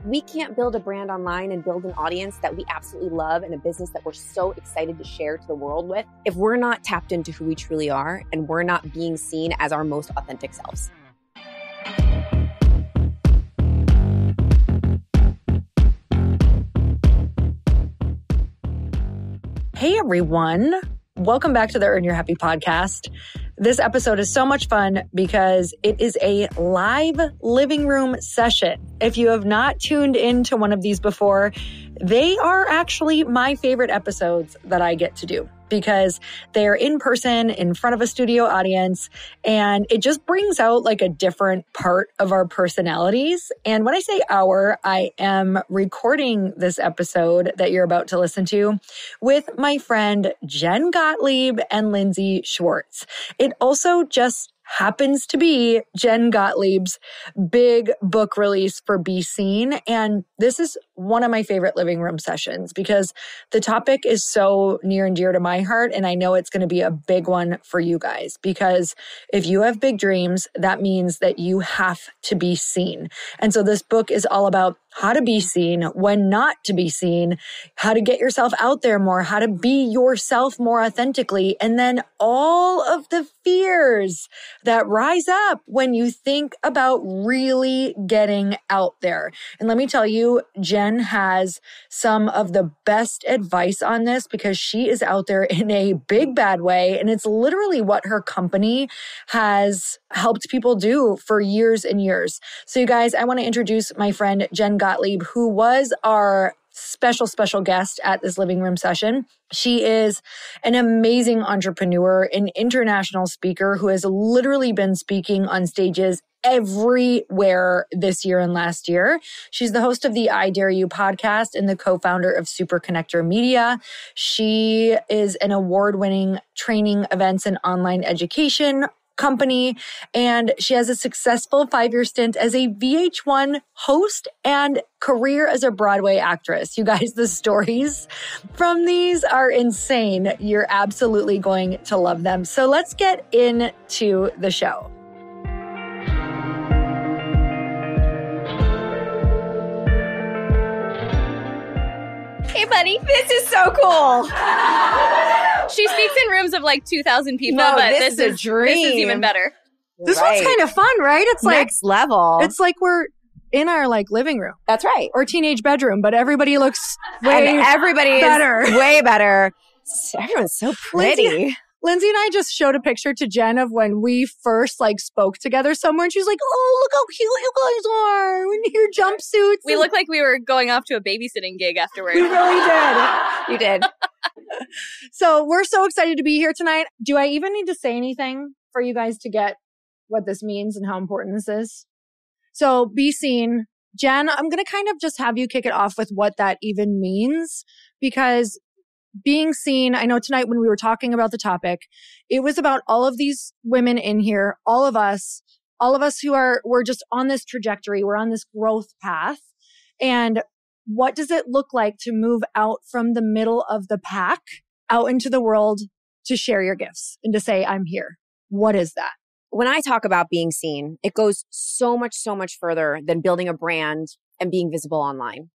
we can't build a brand online and build an audience that we absolutely love and a business that we're so excited to share to the world with if we're not tapped into who we truly are and we're not being seen as our most authentic selves. Hey, everyone. Welcome back to the Earn Your Happy podcast. This episode is so much fun because it is a live living room session. If you have not tuned into one of these before, they are actually my favorite episodes that I get to do because they're in person in front of a studio audience, and it just brings out like a different part of our personalities. And when I say I am recording this episode that you're about to listen to with my friend Jen Gottlieb and Lindsey Schwartz. It also just happens to be Jen Gottlieb's big book release for Be Seen. And this is one of my favorite living room sessions because the topic is so near and dear to my heart. And I know it's going to be a big one for you guys because if you have big dreams, that means that you have to be seen. And so this book is all about how to be seen, when not to be seen, how to get yourself out there more, how to be yourself more authentically, and then all of the fears that rise up when you think about really getting out there. And let me tell you, Jen has some of the best advice on this because she is out there in a big bad way. And it's literally what her company has helped people do for years and years. So you guys, I want to introduce my friend Jen Gottlieb, who was our special guest at this living room session. She is an amazing entrepreneur, an international speaker who has literally been speaking on stages everywhere this year and last year. She's the host of the I Dare You podcast and the co-founder of Super Connector Media. She is an award-winning training, events, and online education company, and she has a successful 5-year stint as a VH1 host and career as a Broadway actress. You guys, the stories from these are insane. You're absolutely going to love them. So let's get into the show. Hey, buddy, this is so cool. She speaks in rooms of like 2,000 people, No, but this is a dream. This is even better. This one's kind of fun, right? It's like next level. It's like we're in our like living room. That's right. Or teenage bedroom, but everybody looks And everybody better. is way better. Everyone's so pretty. Lindsey and I just showed a picture to Jen of when we first like spoke together somewhere, and she's like, "Oh, look how cute you guys are in your jumpsuits." We look like we were going off to a babysitting gig afterwards. We really did. You did. So we're so excited to be here tonight. Do I even need to say anything for you guys to get what this means and how important this is? So Be Seen. Jen, I'm going to kind of just have you kick it off with what that even means, because being seen, I know tonight when we were talking about the topic, it was about all of these women in here, all of us we're just on this trajectory. We're on this growth path. And what does it look like to move out from the middle of the pack out into the world to share your gifts and to say, I'm here? What is that? When I talk about being seen, it goes so much further than building a brand and being visible online.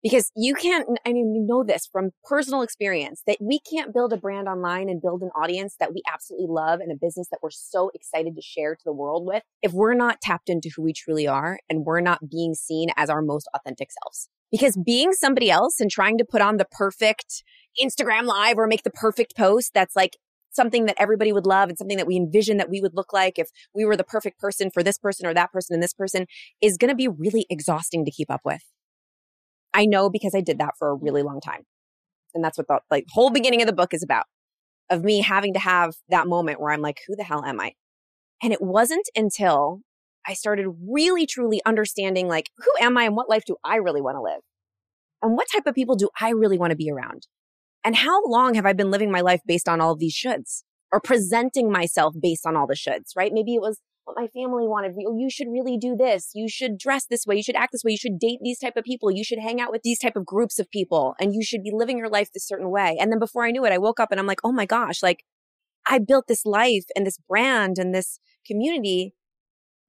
Because you can't, I mean, you know this from personal experience, that we can't build a brand online and build an audience that we absolutely love and a business that we're so excited to share to the world with if we're not tapped into who we truly are and we're not being seen as our most authentic selves. Because being somebody else and trying to put on the perfect Instagram live or make the perfect post that's like something that everybody would love and something that we envision that we would look like if we were the perfect person for this person or that person and this person is going to be really exhausting to keep up with. I know because I did that for a really long time. And that's what the whole beginning of the book is about, of me having to have that moment where I'm like, who the hell am I? And it wasn't until I started really, truly understanding like, who am I and what life do I really want to live? And what type of people do I really want to be around? And how long have I been living my life based on all of these shoulds or presenting myself based on all the shoulds, right? Maybe it was what my family wanted. Oh, you should really do this. You should dress this way. You should act this way. You should date these type of people. You should hang out with these type of groups of people. And you should be living your life this certain way. And then before I knew it, I woke up and I'm like, oh my gosh, like I built this life and this brand and this community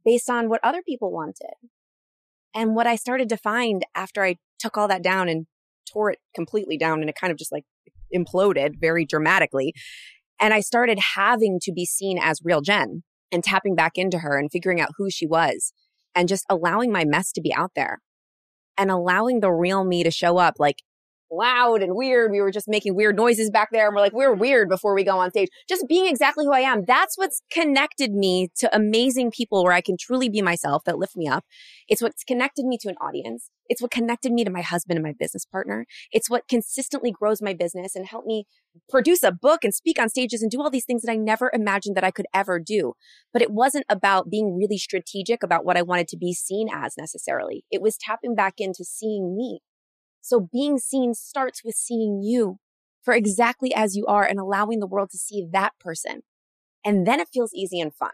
based on what other people wanted. And what I started to find after I took all that down and tore it completely down, and it kind of just like imploded very dramatically. And I started having to be seen as real Jen and tapping back into her and figuring out who she was and just allowing my mess to be out there and allowing the real me to show up like loud and weird. We were just making weird noises back there. And we're like, we're weird before we go on stage. Just being exactly who I am. That's what's connected me to amazing people where I can truly be myself that lift me up. It's what's connected me to an audience. It's what connected me to my husband and my business partner. It's what consistently grows my business and helped me produce a book and speak on stages and do all these things that I never imagined that I could ever do. But it wasn't about being really strategic about what I wanted to be seen as necessarily. It was tapping back into seeing me. So being seen starts with seeing you for exactly as you are and allowing the world to see that person. And then it feels easy and fun.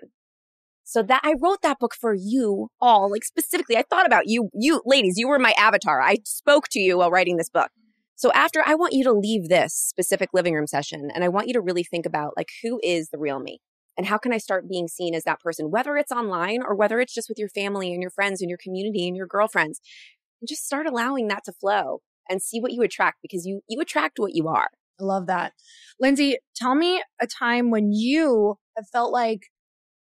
So that I wrote that book for you all, like specifically, I thought about you ladies, you were my avatar. I spoke to you while writing this book. So after, I want you to leave this specific living room session and I want you to really think about like, who is the real me? And how can I start being seen as that person, whether it's online or whether it's just with your family and your friends and your community and your girlfriends. And just start allowing that to flow and see what you attract because you attract what you are. I love that. Lindsey, tell me a time when you have felt like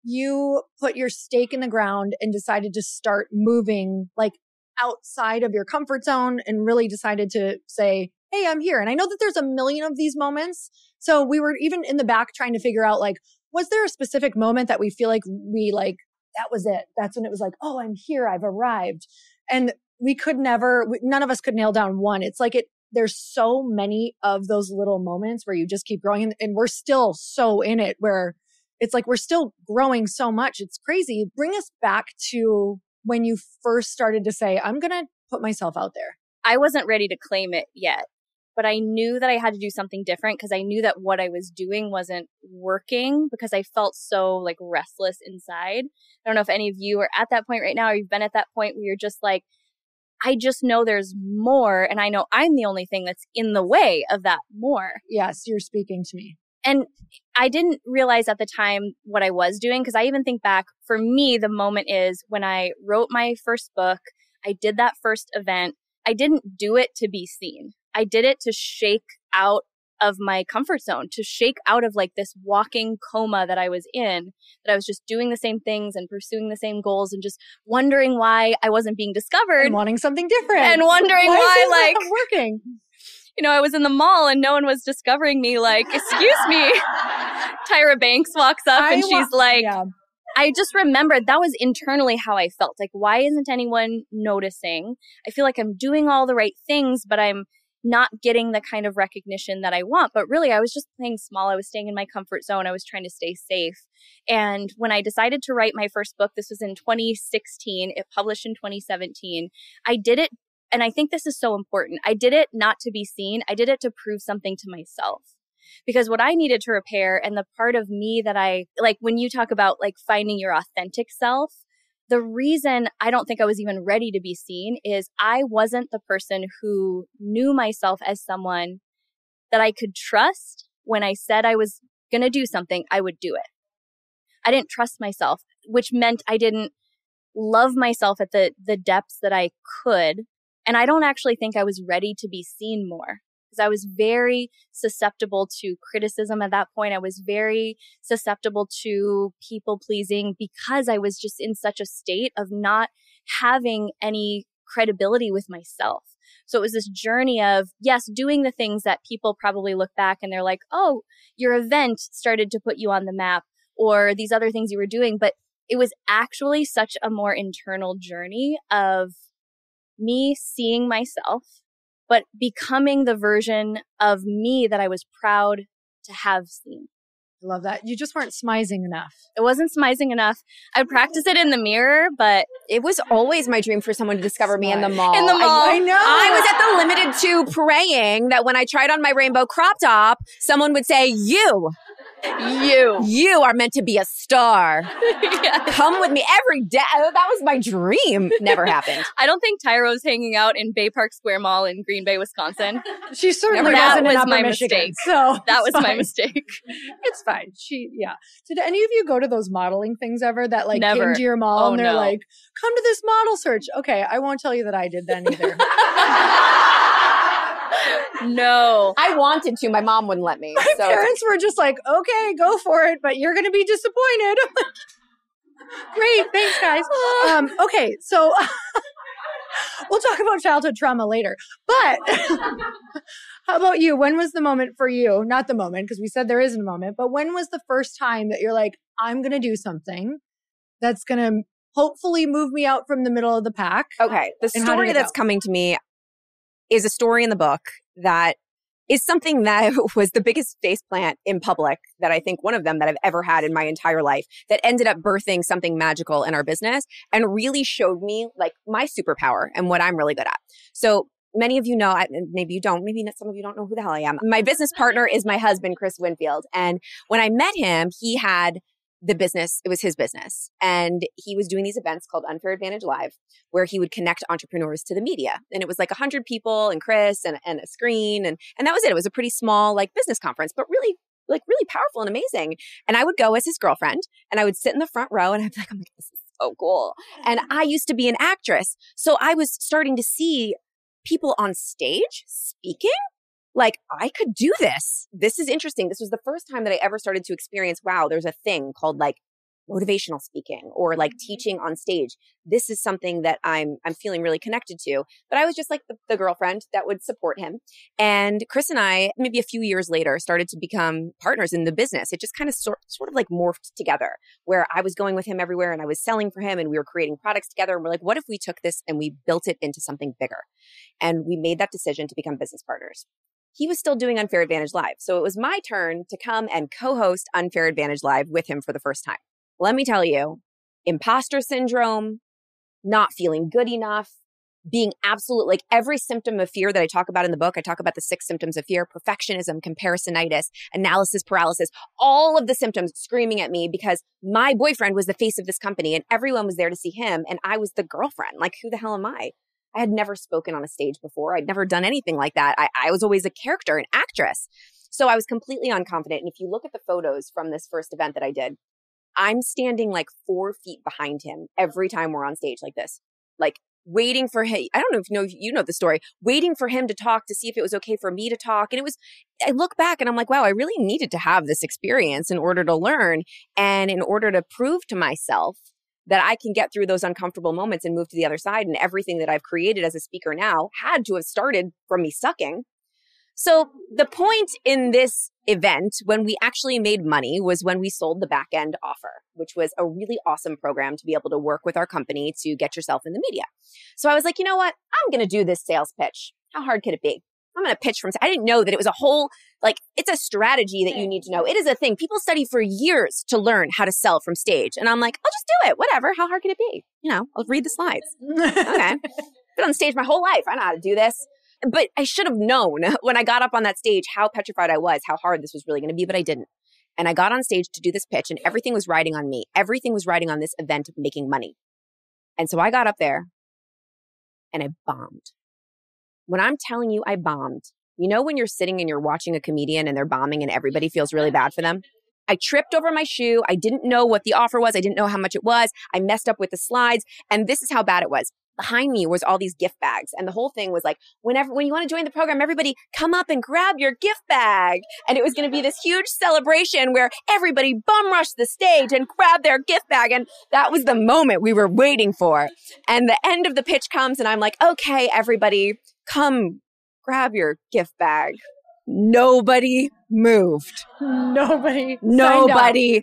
you put your stake in the ground and decided to start moving like outside of your comfort zone and really decided to say, hey, I'm here. And I know that there's a million of these moments. So we were even in the back trying to figure out like, was there a specific moment that we feel like that was it? That's when it was like, oh, I'm here. I've arrived. And none of us could nail down one. It's like there's so many of those little moments where you just keep growing and we're still so in it where it's like we're still growing so much. It's crazy. Bring us back to when you first started to say, I'm going to put myself out there. I wasn't ready to claim it yet, but I knew that I had to do something different because I knew that what I was doing wasn't working because I felt so like restless inside. I don't know if any of you are at that point right now or you've been at that point where you're just like, I just know there's more and I know I'm the only thing that's in the way of that more. Yes, you're speaking to me. And I didn't realize at the time what I was doing because I even think back, for me, the moment is when I wrote my first book, I did that first event. I didn't do it to be seen. I did it to shake out of my comfort zone, to shake out of like this walking coma that I was in, that I was just doing the same things and pursuing the same goals and just wondering why I wasn't being discovered. And wanting something different. And wondering why like, working. You know, I was in the mall and no one was discovering me like, excuse me. Tyra Banks walks up and she's like, yeah. I just remembered that was internally how I felt. Like, why isn't anyone noticing? I feel like I'm doing all the right things, but I'm not getting the kind of recognition that I want. But really, I was just playing small. I was staying in my comfort zone. I was trying to stay safe. And when I decided to write my first book, this was in 2016. It published in 2017. I did it. And I think this is so important. I did it not to be seen. I did it to prove something to myself. Because what I needed to repair and the part of me that I, like when you talk about like finding your authentic self, the reason I don't think I was even ready to be seen is I wasn't the person who knew myself as someone that I could trust. When I said I was going to do something, I would do it. I didn't trust myself, which meant I didn't love myself at the depths that I could. And I don't actually think I was ready to be seen more because I was very susceptible to criticism at that point. I was very susceptible to people pleasing because I was just in such a state of not having any credibility with myself. So it was this journey of, yes, doing the things that people probably look back and they're like, oh, your event started to put you on the map or these other things you were doing. But it was actually such a more internal journey of me seeing myself, but becoming the version of me that I was proud to have seen. I love that. You just weren't smizing enough. It wasn't smizing enough. I'd practice it in the mirror, but it was always my dream for someone to discover me in the mall. In the mall. I know. I was at the Limited 2 praying that when I tried on my rainbow crop top, someone would say, you. You are meant to be a star. Yes. Come with me every day. That was my dream. Never happened. I don't think Tyra was hanging out in Bay Park Square Mall in Green Bay, Wisconsin. She certainly wasn't in Upper Michigan. Mistake. So that was my mistake. It's fine. Did any of you go to those modeling things ever that like Never. came to your mall and they're like, come to this model search? Okay, I won't tell you that I did that either. No. I wanted to. My mom wouldn't let me. My parents were just like, okay, go for it, but you're going to be disappointed. Great. Thanks, guys. Okay, so we'll talk about childhood trauma later. But how about you? When was the moment for you? Not the moment, because we said there isn't a moment, but when was the first time that you're like, I'm going to do something that's going to hopefully move me out from the middle of the pack? Okay. The story that's coming to me is a story in the book that is something that was the biggest faceplant in public that I think one of them that I've ever had in my entire life that ended up birthing something magical in our business and really showed me like my superpower and what I'm really good at. So many of you know, maybe you don't, maybe some of you don't know who the hell I am. My business partner is my husband, Chris Winfield. And when I met him, he had the business, it was his business. And he was doing these events called Unfair Advantage Live, where he would connect entrepreneurs to the media. And it was like 100 people and Chris and a screen. And that was it. It was a pretty small like business conference, but really powerful and amazing. And I would go as his girlfriend and I would sit in the front row and I'd be like, oh my God, this is so cool. And I used to be an actress. So I was starting to see people on stage speaking. Like, I could do this. This is interesting. This was the first time that I ever started to experience, wow, there's a thing called like motivational speaking or like teaching on stage. This is something that I'm feeling really connected to. But I was just like the girlfriend that would support him. And Chris and I, maybe a few years later, started to become partners in the business. It just kind of sort of like morphed together where I was going with him everywhere and I was selling for him and we were creating products together. And we're like, what if we took this and we built it into something bigger? And we made that decision to become business partners. He was still doing Unfair Advantage Live. So it was my turn to come and co-host Unfair Advantage Live with him for the first time. Let me tell you, imposter syndrome, not feeling good enough, being absolute, like every symptom of fear that I talk about in the book, I talk about the 6 symptoms of fear: perfectionism, comparisonitis, analysis paralysis, all of the symptoms screaming at me because my boyfriend was the face of this company and everyone was there to see him and I was the girlfriend. Like, who the hell am I? I had never spoken on a stage before. I'd never done anything like that. I was always a character, an actress. So I was completely unconfident. And if you look at the photos from this first event that I did, I'm standing like 4 feet behind him every time we're on stage like this, like waiting for him. I don't know if you know the story, waiting for him to talk to see if it was okay for me to talk. And I look back and I'm like, wow, I really needed to have this experience in order to learn and in order to prove to myself that I can get through those uncomfortable moments and move to the other side. And everything that I've created as a speaker now had to have started from me sucking. So the point in this event, when we actually made money, was when we sold the back end offer, which was a really awesome program to be able to work with our company to get yourself in the media. So I was like, you know what? I'm going to do this sales pitch. How hard could it be? I'm going to pitch from, I didn't know that it was a whole, like, it's a strategy that you need to know. It is a thing. People study for years to learn how to sell from stage. And I'm like, I'll just do it. Whatever. How hard can it be? You know, I'll read the slides. Okay. Been on stage my whole life. I know how to do this. But I should have known when I got up on that stage how petrified I was, how hard this was really going to be, but I didn't. And I got on stage to do this pitch and everything was riding on me. Everything was riding on this event of making money. And so I got up there and I bombed. When I'm telling you I bombed, you know when you're sitting and you're watching a comedian and they're bombing and everybody feels really bad for them? I tripped over my shoe. I didn't know what the offer was. I didn't know how much it was. I messed up with the slides. And this is how bad it was. Behind me was all these gift bags. And the whole thing was like, when you want to join the program, everybody come up and grab your gift bag. And it was going to be this huge celebration where everybody bum rushed the stage and grabbed their gift bag. And that was the moment we were waiting for. And the end of the pitch comes and I'm like, okay, everybody come grab your gift bag. Nobody moved. Nobody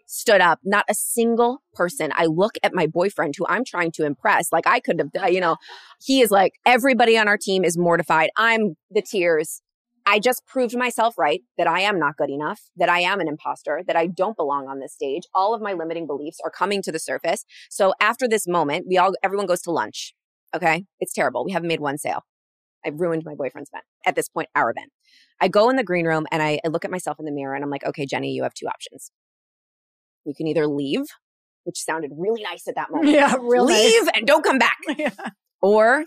stood up. Not a single person. I look at my boyfriend who I'm trying to impress. Like I could have, he is like, everybody on our team is mortified. I'm the tears. I just proved myself right that I am not good enough, that I am an imposter, that I don't belong on this stage. All of my limiting beliefs are coming to the surface. So after this moment, everyone goes to lunch. Okay. It's terrible. We haven't made one sale. I ruined my boyfriend's event. At this point, our event. I go in the green room and I look at myself in the mirror and I'm like, okay, Jenny, you have two options. You can either leave, which sounded really nice at that moment. Yeah, real leave nice. and don't come back. Yeah. Or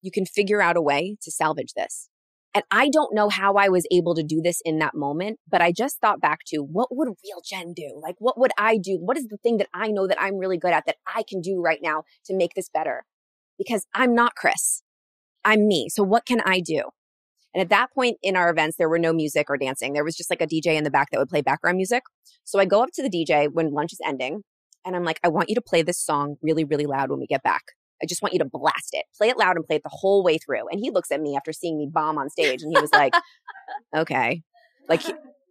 you can figure out a way to salvage this. And I don't know how I was able to do this in that moment, but I just thought back to what would real Jen do? Like, what would I do? What is the thing that I know that I'm really good at that I can do right now to make this better? Because I'm not Chris. I'm me. So what can I do? And at that point in our events, there were no music or dancing. There was just like a DJ in the back that would play background music. So I go up to the DJ when lunch is ending and I'm like, I want you to play this song really, really loud when we get back. I just want you to blast it. Play it loud and play it the whole way through. And he looks at me after seeing me bomb on stage and he was like, okay, like,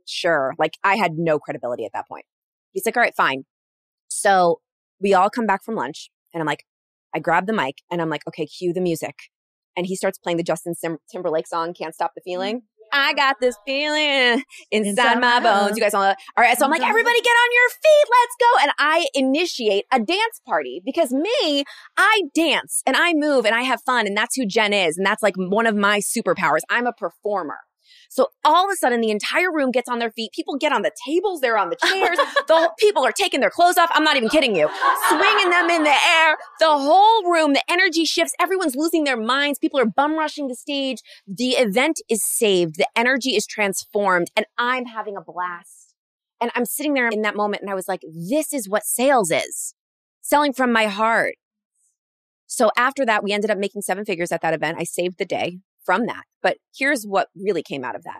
sure. Like I had no credibility at that point. He's like, all right, fine. So we all come back from lunch and I'm like, I grab the mic and I'm like, okay, cue the music. And he starts playing the Justin Timberlake song, Can't Stop the Feeling. I got this feeling inside my bones. You guys all right. So I'm like, everybody get on your feet. Let's go. And I initiate a dance party because me, I dance and I move and I have fun. And that's who Jen is. And that's like one of my superpowers. I'm a performer. So all of a sudden, the entire room gets on their feet. People get on the tables. They're on the chairs. People are taking their clothes off. I'm not even kidding you. Swinging them in the air. The whole room, the energy shifts. Everyone's losing their minds. People are bum rushing the stage. The event is saved. The energy is transformed. And I'm having a blast. And I'm sitting there in that moment. And I was like, this is what sales is. Selling from my heart. So after that, we ended up making 7 figures at that event. I saved the day from that. But here's what really came out of that.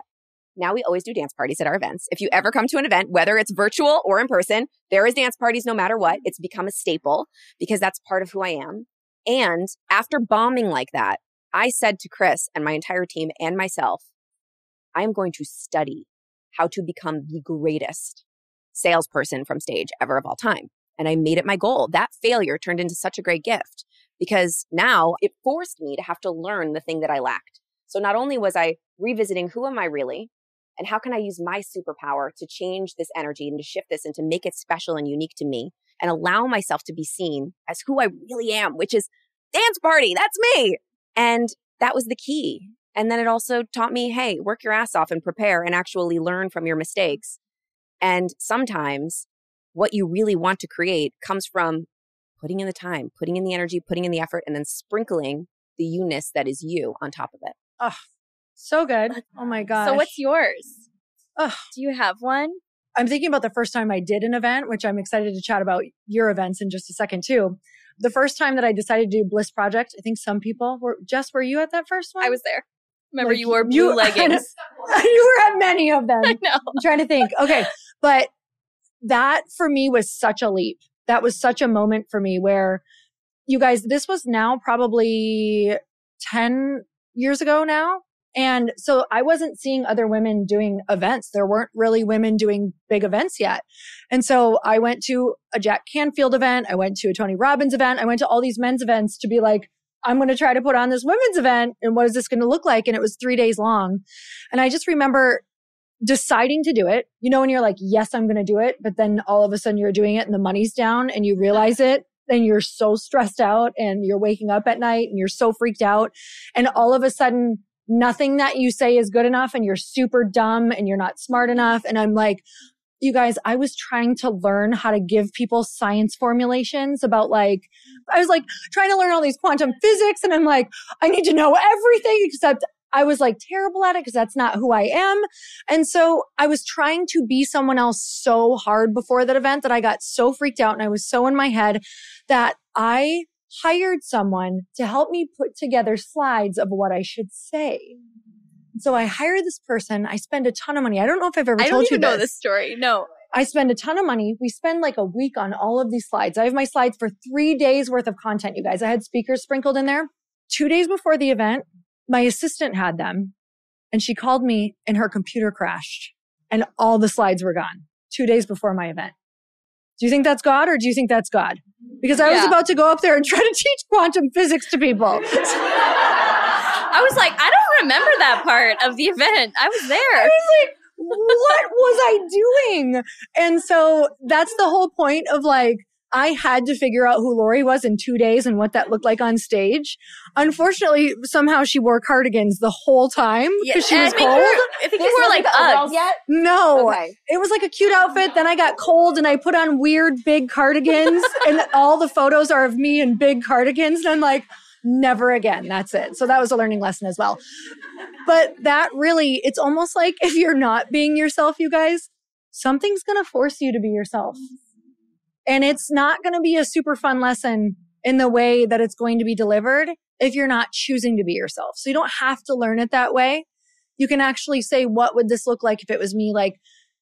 Now we always do dance parties at our events. If you ever come to an event, whether it's virtual or in person, there is dance parties no matter what. It's become a staple because that's part of who I am. And after bombing like that, I said to Chris and my entire team and myself, I am going to study how to become the greatest salesperson from stage ever of all time. And I made it my goal. That failure turned into such a great gift because now it forced me to have to learn the thing that I lacked. So not only was I revisiting who am I really and how can I use my superpower to change this energy and to shift this and to make it special and unique to me and allow myself to be seen as who I really am, which is dance party. That's me. And that was the key. And then it also taught me, hey, work your ass off and prepare and actually learn from your mistakes. And sometimes what you really want to create comes from putting in the time, putting in the energy, putting in the effort, and then sprinkling the you-ness that is you on top of it. Oh, so good. Oh my gosh. So what's yours? Oh, do you have one? I'm thinking about the first time I did an event, which I'm excited to chat about your events in just a second too. The first time that I decided to do Bliss Project, I think some people were, Jess, were you at that first one? I was there. Remember like, you wore blue leggings. You were at many of them. I know. I'm trying to think. Okay. But that for me was such a leap. That was such a moment for me where you guys, this was now probably 10 years ago now. And so I wasn't seeing other women doing events. There weren't really women doing big events yet. And so I went to a Jack Canfield event. I went to a Tony Robbins event. I went to all these men's events to be like, I'm going to try to put on this women's event. And what is this going to look like? And it was 3 days long. And I just remember deciding to do it. You know, when you're like, yes, I'm going to do it. But then all of a sudden you're doing it and the money's down and you realize it. Then you're so stressed out and you're waking up at night and you're so freaked out. And all of a sudden, nothing that you say is good enough and you're super dumb and you're not smart enough. And I'm like, you guys, I was trying to learn how to give people science formulations about like, I was like trying to learn all these quantum physics. And I'm like, I need to know everything except I was like terrible at it because that's not who I am. And so I was trying to be someone else so hard before that event that I got so freaked out and I was so in my head that I hired someone to help me put together slides of what I should say. So I hired this person. I spend a ton of money. I don't know if I've ever told you this. I don't even know this story. No. I spend a ton of money. We spend like a week on all of these slides. I have my slides for 3 days worth of content, you guys. I had speakers sprinkled in there. 2 days before the event, my assistant had them and she called me and her computer crashed and all the slides were gone 2 days before my event. Do you think that's God or do you think that's God? Because I was about to go up there and try to teach quantum physics to people. I was like, I don't remember that part of the event. I was there. I was like, what was I doing? And so that's the whole point of like, I had to figure out who Lori was in 2 days and what that looked like on stage. Unfortunately, somehow she wore cardigans the whole time because she was cold. I think you wore like Uggs. Yet? No, It was like a cute outfit. Then I got cold and I put on weird big cardigans and all the photos are of me in big cardigans. And I'm like, never again. That's it. So that was a learning lesson as well. But that really, it's almost like if you're not being yourself, you guys, something's going to force you to be yourself. And it's not going to be a super fun lesson in the way that it's going to be delivered if you're not choosing to be yourself. So you don't have to learn it that way. You can actually say, what would this look like if it was me? Like,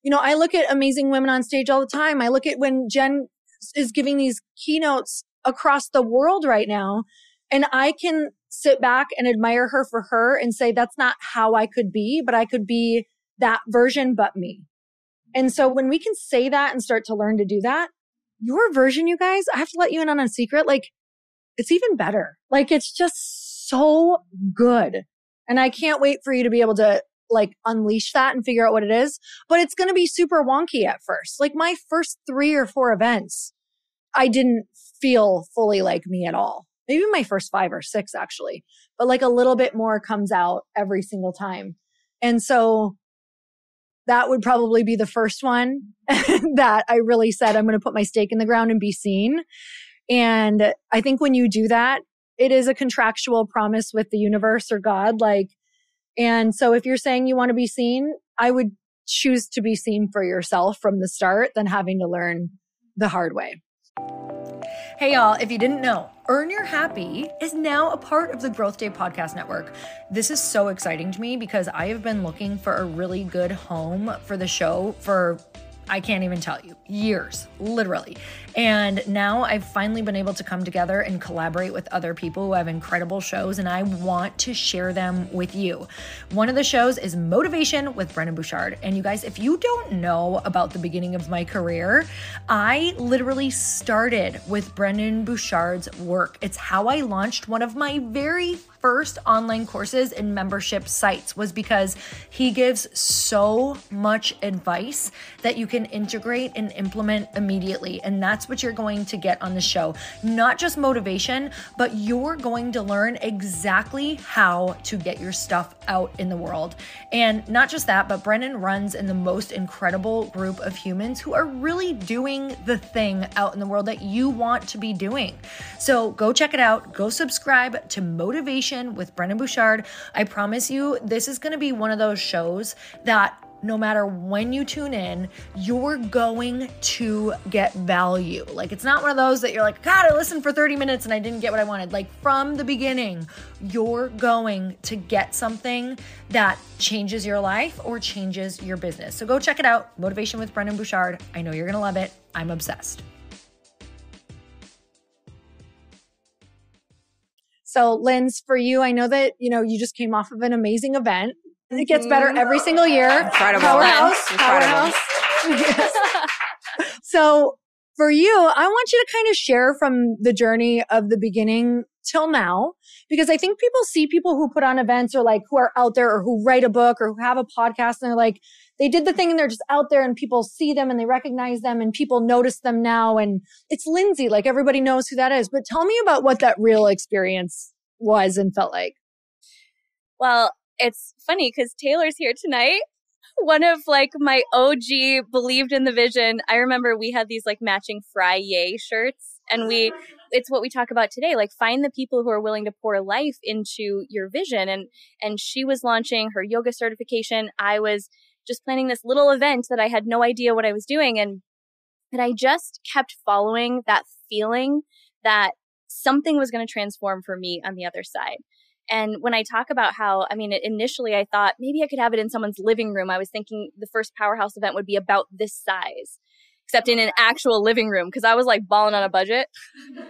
you know, I look at amazing women on stage all the time. I look at when Jen is giving these keynotes across the world right now, and I can sit back and admire her for her and say, that's not how I could be, but I could be that version, but me. And so when we can say that and start to learn to do that, your version, you guys, I have to let you in on a secret. Like, it's even better. Like, it's just so good. And I can't wait for you to be able to like unleash that and figure out what it is. But it's going to be super wonky at first. Like my first 3 or 4 events, I didn't feel fully like me at all. Maybe my first 5 or 6 actually, but like a little bit more comes out every single time. And so that would probably be the first one that I really said, I'm going to put my stake in the ground and be seen. And I think when you do that, it is a contractual promise with the universe or God. Like, and so if you're saying you want to be seen, I would choose to be seen for yourself from the start than having to learn the hard way. Hey y'all, if you didn't know, Earn Your Happy is now a part of the Growth Day Podcast Network. This is so exciting to me because I have been looking for a really good home for the show for, I can't even tell you, years, literally. And now I've finally been able to come together and collaborate with other people who have incredible shows, and I want to share them with you. One of the shows is Motivation with Brendon Burchard. And you guys, if you don't know about the beginning of my career, I literally started with Brendon Burchard's work. It's how I launched one of my very first online courses and membership sites, was because he gives so much advice that you can integrate and implement immediately. And that's what you're going to get on the show. Not just motivation, but you're going to learn exactly how to get your stuff out in the world. And not just that, but Brendon runs in the most incredible group of humans who are really doing the thing out in the world that you want to be doing. So go check it out. Go subscribe to Motivation with Brendon Burchard. I promise you, this is going to be one of those shows that no matter when you tune in, you're going to get value. Like, it's not one of those that you're like, God, I listened for 30 minutes and I didn't get what I wanted. Like, from the beginning, you're going to get something that changes your life or changes your business. So go check it out. Motivation with Brendon Burchard. I know you're going to love it. I'm obsessed. So Linz, for you, I know that, you know, you just came off of an amazing event. It gets better every single year. Incredible. Powerhouse. Yes. So for you, I want you to kind of share from the journey of the beginning till now, because I think people see people who put on events or like who are out there or who write a book or who have a podcast and they're like, they did the thing and they're just out there and people see them and they recognize them and people notice them now. And it's Lindsey, like everybody knows who that is. But tell me about what that real experience was and felt like. Well, it's funny because Taylor's here tonight. One of like my OG believed in the vision. I remember we had these like matching Fry Yay shirts, and it's what we talk about today. Like, find the people who are willing to pour life into your vision. And she was launching her yoga certification. I was just planning this little event that I had no idea what I was doing. And I just kept following that feeling that something was going to transform for me on the other side. And when I talk about how, I mean, initially I thought maybe I could have it in someone's living room. I was thinking the first Powerhouse event would be about this size, except in an actual living room, because I was like balling on a budget. But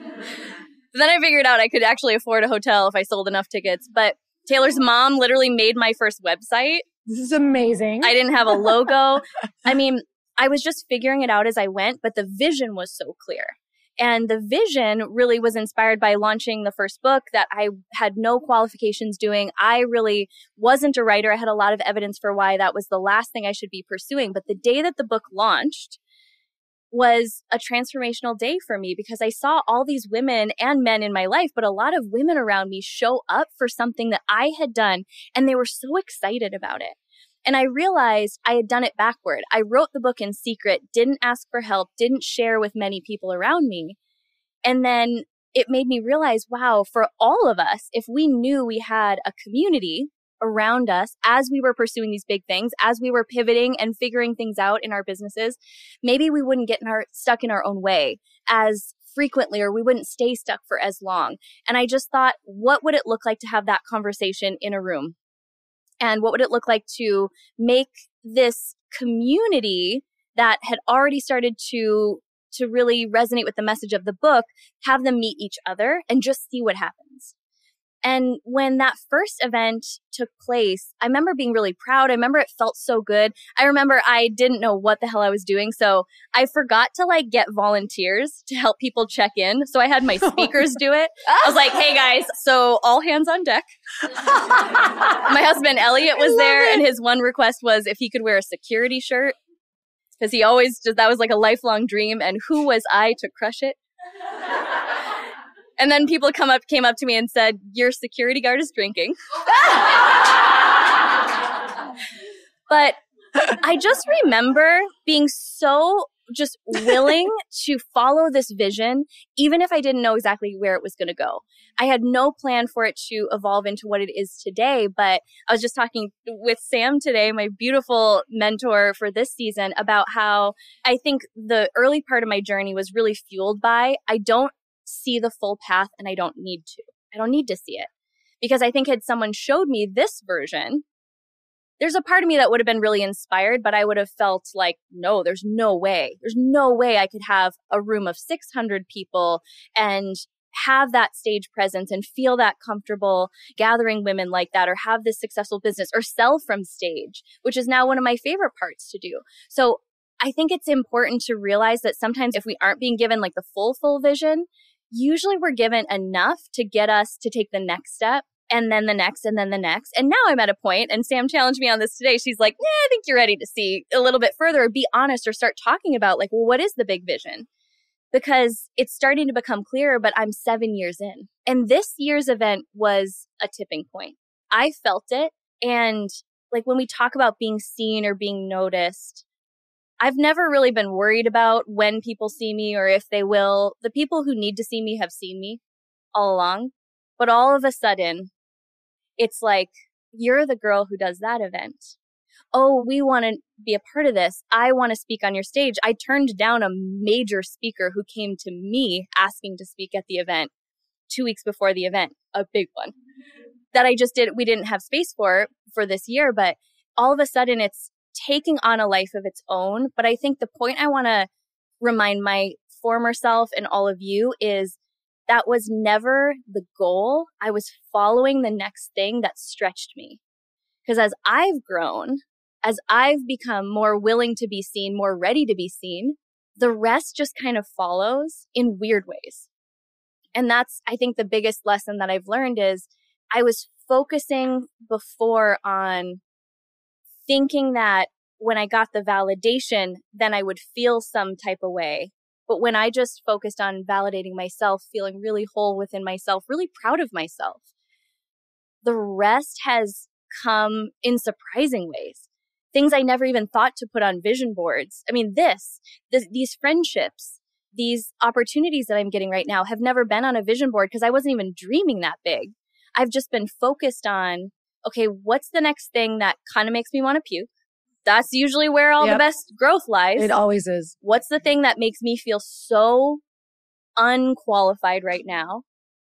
then I figured out I could actually afford a hotel if I sold enough tickets. But Taylor's mom literally made my first website. This is amazing. I didn't have a logo. I mean, I was just figuring it out as I went, but the vision was so clear. And the vision really was inspired by launching the first book that I had no qualifications doing. I really wasn't a writer. I had a lot of evidence for why that was the last thing I should be pursuing. But the day that the book launched, was a transformational day for me because I saw all these women and men in my life, but a lot of women around me show up for something that I had done, and they were so excited about it. And I realized I had done it backward. I wrote the book in secret, didn't ask for help, didn't share with many people around me. And then it made me realize, wow, for all of us, if we knew we had a community around us as we were pursuing these big things, as we were pivoting and figuring things out in our businesses, maybe we wouldn't get stuck in our own way as frequently, or we wouldn't stay stuck for as long. And I just thought, what would it look like to have that conversation in a room? And what would it look like to make this community that had already started to really resonate with the message of the book, have them meet each other and just see what happens? And when that first event took place, I remember being really proud. I remember it felt so good. I remember I didn't know what the hell I was doing. So I forgot to get volunteers to help people check in. So I had my speakers do it. I was like, hey guys, so all hands on deck. My husband Elliot was there, and his one request was if he could wear a security shirt, because he always just, that was like a lifelong dream. And who was I to crush it? And then people came up to me and said, your security guard is drinking. But I just remember being so just willing to follow this vision, even if I didn't know exactly where it was going to go. I had no plan for it to evolve into what it is today. But I was just talking with Sam today, my beautiful mentor for this season, about how I think the early part of my journey was really fueled by, I don't see the full path and I don't need to. I don't need to see it. Because I think had someone showed me this version, there's a part of me that would have been really inspired, but I would have felt like, no, there's no way. There's no way I could have a room of 600 people and have that stage presence and feel that comfortable gathering women like that, or have this successful business, or sell from stage, which is now one of my favorite parts to do. So I think it's important to realize that sometimes if we aren't being given the full vision, usually we're given enough to get us to take the next step, and then the next, and then the next. And now I'm at a point, and Sam challenged me on this today. She's like, I think you're ready to see a little bit further, or be honest, or start talking about well, what is the big vision? Because it's starting to become clearer, but I'm 7 years in. And this year's event was a tipping point. I felt it. And when we talk about being seen or being noticed, I've never really been worried about when people see me or if they will. The people who need to see me have seen me all along. But all of a sudden, it's like, you're the girl who does that event. Oh, we want to be a part of this. I want to speak on your stage. I turned down a major speaker who came to me asking to speak at the event 2 weeks before the event, a big one that we didn't have space for this year. But all of a sudden, it's taking on a life of its own. But I think the point I want to remind my former self and all of you is that was never the goal. I was following the next thing that stretched me. Because as I've grown, as I've become more willing to be seen, more ready to be seen, the rest just kind of follows in weird ways. And that's, I think, the biggest lesson that I've learned is I was focusing before on thinking that when I got the validation, then I would feel some type of way. But when I just focused on validating myself, feeling really whole within myself, really proud of myself, the rest has come in surprising ways. Things I never even thought to put on vision boards. I mean, these friendships, these opportunities that I'm getting right now have never been on a vision board because I wasn't even dreaming that big. I've just been focused on, okay, what's the next thing that kind of makes me want to puke? That's usually where all the best growth lies. It always is. What's the thing that makes me feel so unqualified right now?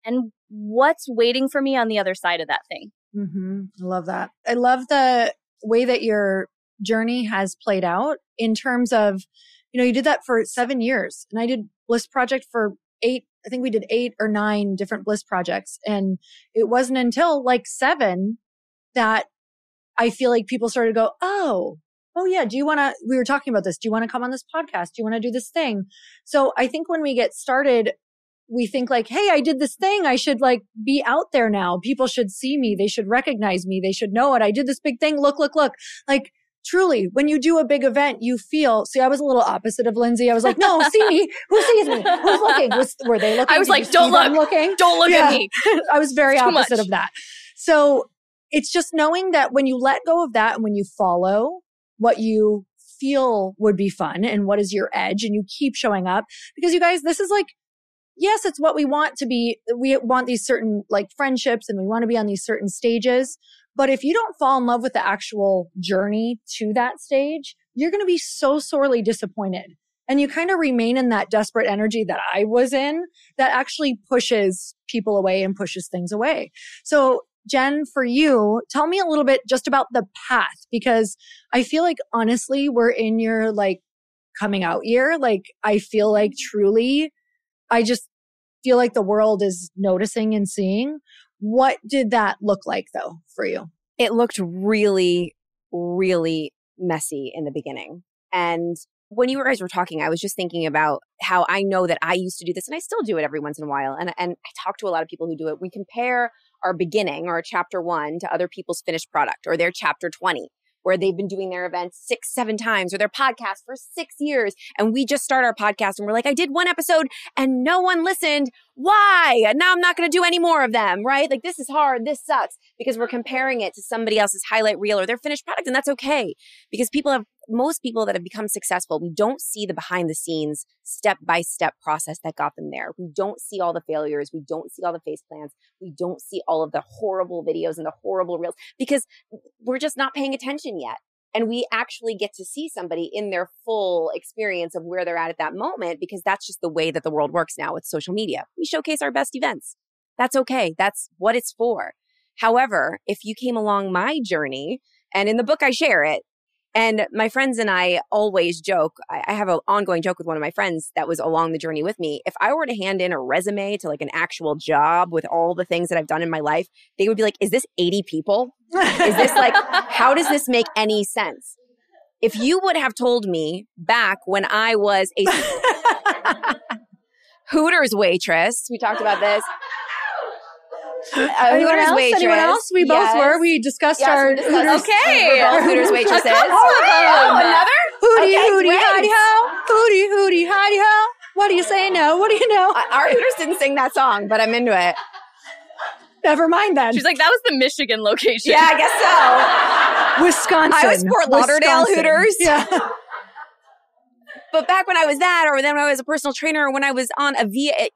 And what's waiting for me on the other side of that thing? Mm-hmm. I love that. I love the way that your journey has played out in terms of, you did that for 7 years, and I did Bliss Project for 8. I think we did 8 or 9 different Bliss projects. And it wasn't until 7 that I feel like people started to go, oh yeah, we were talking about this. Do you want to come on this podcast? Do you want to do this thing? So I think when we get started, we think hey, I did this thing. I should be out there now. People should see me. They should recognize me. They should know it. I did this big thing. Look. truly, when you do a big event, you feel, see, I was a little opposite of Lindsey. I was like, no, see me. Who sees me? Who's looking? Were they looking? I was like, don't look. Looking? Don't look at me. I was very opposite of that. So it's just knowing that when you let go of that and when you follow what you feel would be fun and what is your edge and you keep showing up, because you guys, this is like, yes, it's what we want to be. We want these certain like friendships and we want to be on these certain stages. But if you don't fall in love with the actual journey to that stage, you're going to be so sorely disappointed. And you kind of remain in that desperate energy that I was in that actually pushes people away and pushes things away. So Jen, for you, tell me a little bit just about the path, because I feel like honestly, we're in your like coming out year. Like I feel like truly, I just feel like the world is noticing and seeing. What did that look like though for you? It looked really, really messy in the beginning. And when you guys were talking, I was just thinking about how I know that I used to do this and I still do it every once in a while. And I talk to a lot of people who do it. We compare our beginning or chapter 1 to other people's finished product or their chapter 20, where they've been doing their events 6-7 times or their podcast for 6 years. And we just start our podcast and we're like, I did 1 episode and no one listened. Why? And now I'm not going to do any more of them, right? Like this is hard. This sucks, because we're comparing it to somebody else's highlight reel or their finished product. And that's okay, because most people that have become successful, we don't see the behind the scenes step-by-step process that got them there. We don't see all the failures. We don't see all the face plants. We don't see all of the horrible videos and the horrible reels, because we're just not paying attention yet. And we actually get to see somebody in their full experience of where they're at that moment, because that's just the way that the world works now with social media. We showcase our best events. That's okay. That's what it's for. However, if you came along my journey, and in the book I share it, and my friends and I always joke, I have an ongoing joke with one of my friends that was along the journey with me. If I were to hand in a resume to like an actual job with all the things that I've done in my life, they would be like, is this 80 people? Is this like, how does this make any sense? If you would have told me back when I was a Hooters waitress, we talked about this. Anyone else? Waitress. Anyone else? We both were. We discussed our Hooters. Okay. We're both Hooters waitresses. Another? Hootie, hootie, hidey ho. Hootie, hootie, hidey ho. What do you say now? What do you know? Our Hooters didn't sing that song, but I'm into it. Never mind then. She's like, that was the Michigan location. Yeah, I guess so. Wisconsin. I was Fort Lauderdale Hooters. Yeah. But back when I was that, or then when I was a personal trainer, or when I was on a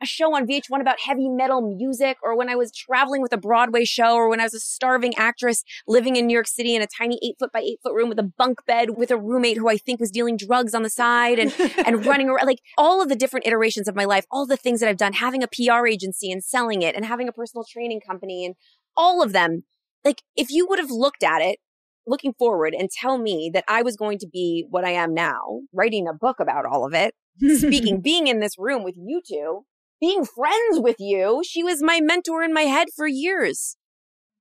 show on VH1 about heavy metal music, or when I was traveling with a Broadway show, or when I was a starving actress living in New York City in a tiny 8-foot by 8-foot room with a bunk bed with a roommate who I think was dealing drugs on the side and running around, like all of the different iterations of my life, all the things that I've done, having a PR agency and selling it and having a personal training company and all of them. Like if you would have looked at it, looking forward and tell me that I was going to be what I am now, writing a book about all of it, speaking, being in this room with you two, being friends with you. She was my mentor in my head for years.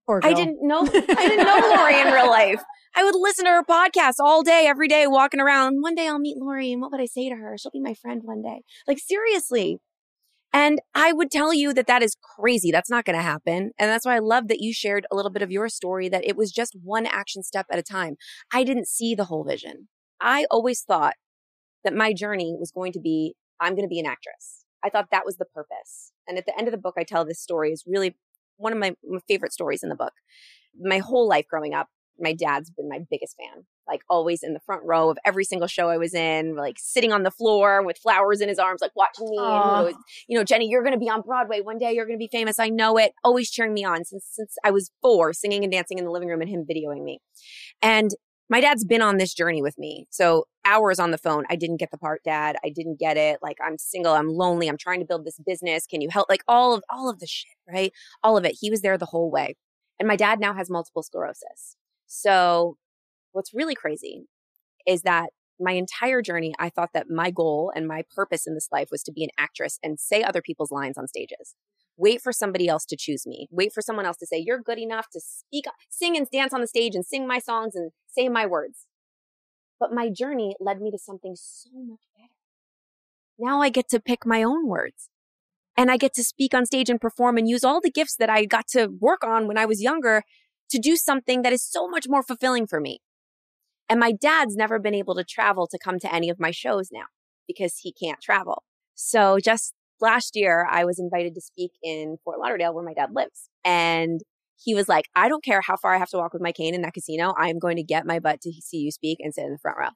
Poor girl. I didn't know Lori in real life. I would listen to her podcast all day, every day, walking around. One day I'll meet Lori and what would I say to her? She'll be my friend one day. Like seriously. And I would tell you that that is crazy. That's not going to happen. And that's why I love that you shared a little bit of your story, that it was just one action step at a time. I didn't see the whole vision. I always thought that my journey was going to be, I'm going to be an actress. I thought that was the purpose. And at the end of the book, I tell this story is really one of my favorite stories in the book. My whole life growing up, my dad's been my biggest fan, like always in the front row of every single show I was in, like sitting on the floor with flowers in his arms, like watching me. And he was, Jenny, you're going to be on Broadway. One day you're going to be famous. I know it. Always cheering me on since I was 4, singing and dancing in the living room and him videoing me. And my dad's been on this journey with me. So hours on the phone. I didn't get the part, Dad. I didn't get it. Like I'm single. I'm lonely. I'm trying to build this business. Can you help? Like all of the shit, right? All of it. He was there the whole way. And my dad now has multiple sclerosis. So what's really crazy is that my entire journey, I thought that my goal and my purpose in this life was to be an actress and say other people's lines on stages. Wait for somebody else to choose me. Wait for someone else to say, you're good enough to sing and dance on the stage and sing my songs and say my words. But my journey led me to something so much better. Now I get to pick my own words. And I get to speak on stage and perform and use all the gifts that I got to work on when I was younger to do something that is so much more fulfilling for me. And my dad's never been able to travel to come to any of my shows now because he can't travel. So just last year, I was invited to speak in Fort Lauderdale where my dad lives. And he was like, I don't care how far I have to walk with my cane in that casino. I'm going to get my butt to see you speak and sit in the front row.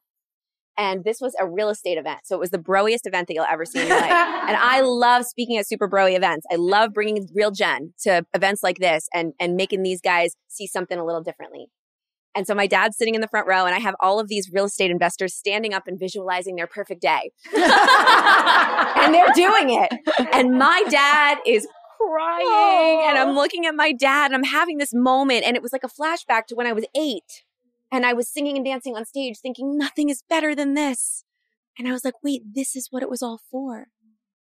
And this was a real estate event. So it was the broiest event that you'll ever see in your life. And I love speaking at super broy events. I love bringing real Jen to events like this and making these guys see something a little differently. And so my dad's sitting in the front row and I have all of these real estate investors standing up and visualizing their perfect day. And they're doing it. And my dad is crying. And I'm looking at my dad and I'm having this moment. And it was like a flashback to when I was 8. And I was singing and dancing on stage thinking nothing is better than this. And I was like, wait, this is what it was all for.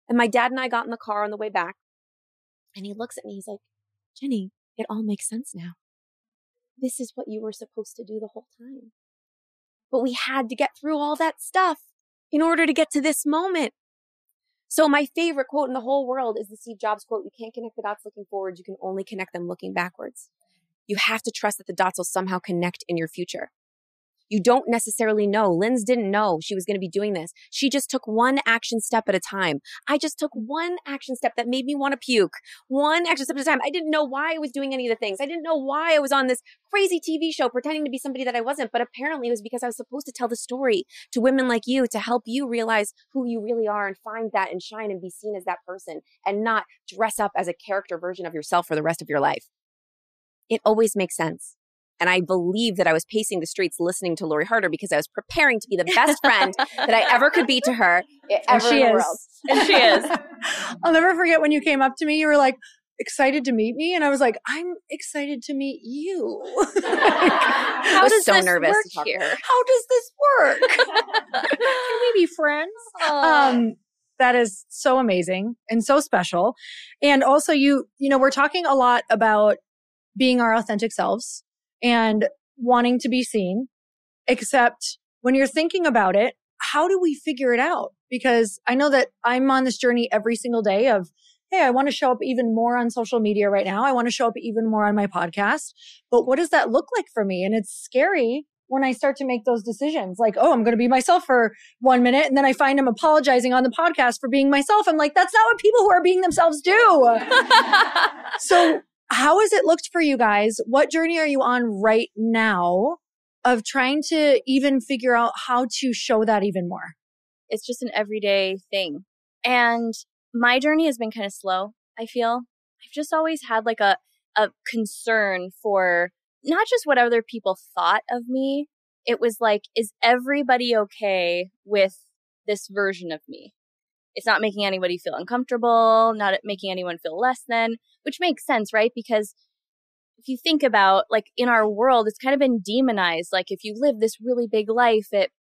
And my dad and I got in the car on the way back. And he looks at me. He's like, Jenny, it all makes sense now. This is what you were supposed to do the whole time. But we had to get through all that stuff in order to get to this moment. So my favorite quote in the whole world is the Steve Jobs quote, you can't connect the dots looking forward. You can only connect them looking backwards. You have to trust that the dots will somehow connect in your future. You don't necessarily know. Linz didn't know she was going to be doing this. She just took one action step at a time. I just took one action step that made me want to puke. One action step at a time. I didn't know why I was doing any of the things. I didn't know why I was on this crazy TV show pretending to be somebody that I wasn't. But apparently it was because I was supposed to tell the story to women like you to help you realize who you really are and find that and shine and be seen as that person and not dress up as a character version of yourself for the rest of your life. It always makes sense. And I believe that I was pacing the streets listening to Lori Harder because I was preparing to be the best friend that I ever could be to her ever in the world. And she is. I'll never forget when you came up to me, you were like, excited to meet me? And I was like, I'm excited to meet you. I was so nervous to talk to her. How does this work? Can we be friends? That is so amazing and so special. And also you know, we're talking a lot about being our authentic selves and wanting to be seen, except when you're thinking about it, how do we figure it out? Because I know that I'm on this journey every single day of, hey, I want to show up even more on social media right now. I want to show up even more on my podcast. But what does that look like for me? And it's scary when I start to make those decisions. Like, oh, I'm going to be myself for 1 minute. And then I find I'm apologizing on the podcast for being myself. I'm like, that's not what people who are being themselves do. So how has it looked for you guys? What journey are you on right now of trying to even figure out how to show that even more? It's just an everyday thing. And my journey has been kind of slow, I feel. I've just always had like a concern for not just what other people thought of me. It was like, is everybody okay with this version of me? It's not making anybody feel uncomfortable, not making anyone feel less than, which makes sense, right? Because if you think about, like, in our world, it's kind of been demonized. Like, if you live this really big life, it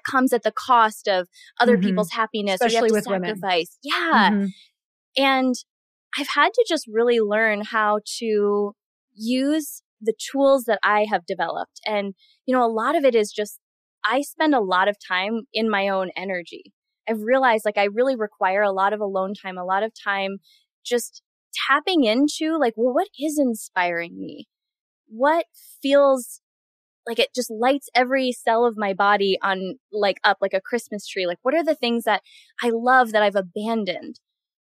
comes at the cost of other people's happiness, especially or you have to with sacrifice. Women. Yeah. Mm-hmm. And I've had to just really learn how to use the tools that I have developed. And, a lot of it is just, I spend a lot of time in my own energy. I've realized, like, I really require a lot of alone time, a lot of time just tapping into, like, well, what is inspiring me? What feels like it just lights every cell of my body on, like, up like a Christmas tree? Like, what are the things that I love that I've abandoned?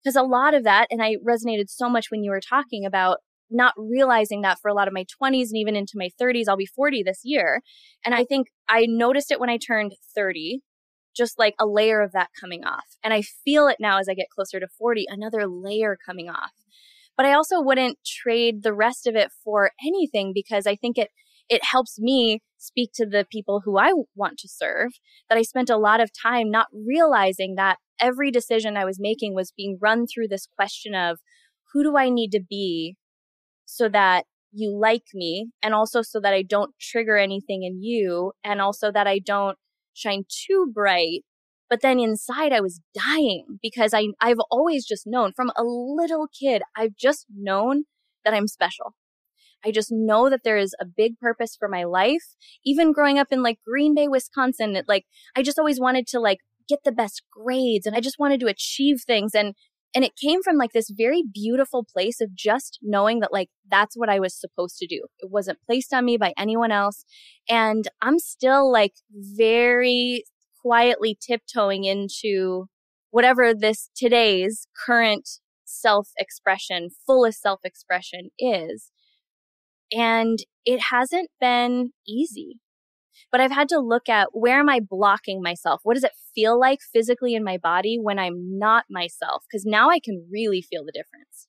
Because a lot of that, and I resonated so much when you were talking about not realizing that for a lot of my 20s and even into my 30s. I'll be 40 this year. And I think I noticed it when I turned 30. Just like a layer of that coming off. And I feel it now as I get closer to 40, another layer coming off. But I also wouldn't trade the rest of it for anything because I think it helps me speak to the people who I want to serve, that I spent a lot of time not realizing that every decision I was making was being run through this question of who do I need to be so that you like me, and also so that I don't trigger anything in you, and also that I don't shine too bright. But then inside I was dying because I've always just known from a little kid, I've just known that I'm special. I just know that there is a big purpose for my life. Even growing up in like Green Bay, Wisconsin, I just always wanted to like get the best grades and I just wanted to achieve things. And And it came from like this very beautiful place of just knowing that like that's what I was supposed to do. It wasn't placed on me by anyone else. And I'm still like very quietly tiptoeing into whatever this today's current self-expression, fullest self-expression is. And it hasn't been easy. But I've had to look at where am I blocking myself? What does it feel like physically in my body when I'm not myself? Because now I can really feel the difference.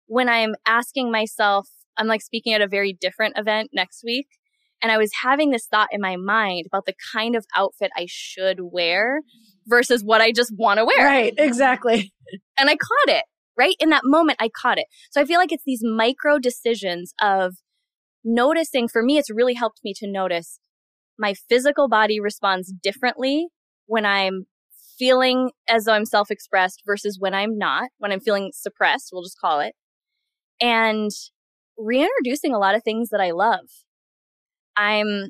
When I'm asking myself, I'm like speaking at a very different event next week, and I was having this thought in my mind about the kind of outfit I should wear versus what I just want to wear. Right, exactly. And I caught it, right? In that moment, I caught it. So I feel like it's these micro decisions of noticing. For me, it's really helped me to notice my physical body responds differently when I'm feeling as though I'm self-expressed versus when I'm not, when I'm feeling suppressed, we'll just call it. And reintroducing a lot of things that I love. I'm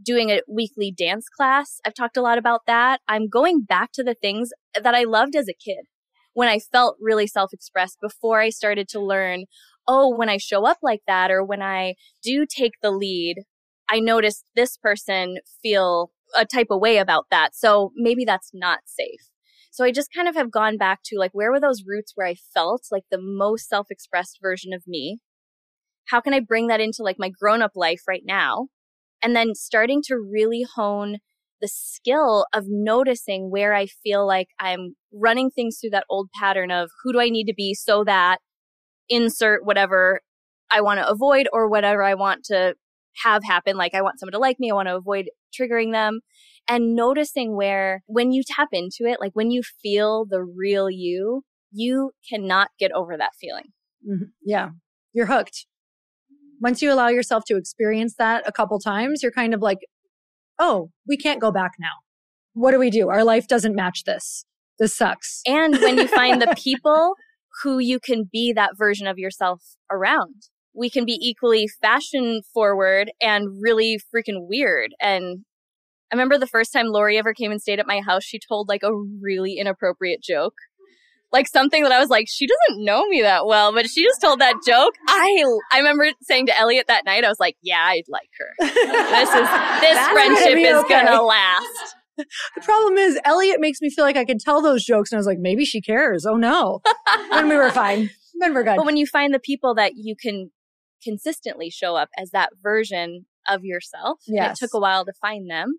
doing a weekly dance class. I've talked a lot about that. I'm going back to the things that I loved as a kid when I felt really self-expressed before I started to learn, oh, when I show up like that or when I do take the lead, I noticed this person feel a type of way about that. So maybe that's not safe. So I just kind of have gone back to like, where were those roots where I felt like the most self-expressed version of me? How can I bring that into like my grown-up life right now? And then starting to really hone the skill of noticing where I feel like I'm running things through that old pattern of who do I need to be so that insert whatever I want to avoid or whatever I want to have happen. Like I want someone to like me. I want to avoid triggering them. And noticing where when you tap into it, like when you feel the real you, you cannot get over that feeling. Mm-hmm. Yeah. You're hooked. Once you allow yourself to experience that a couple times, you're kind of like, oh, we can't go back now. What do we do? Our life doesn't match this. This sucks. And when you find the people who you can be that version of yourself around, we can be equally fashion forward and really freaking weird. And I remember the first time Lori ever came and stayed at my house, she told like a really inappropriate joke. Like something that I was like, she doesn't know me that well, but she just told that joke. I remember saying to Elliot that night, I was like, yeah, I'd like her. This friendship is gonna last. The problem is Elliot makes me feel like I can tell those jokes. And I was like, maybe she cares. Oh no. Then we were fine. Then we're good. But when you find the people that you can consistently show up as that version of yourself, yes. And it took a while to find them,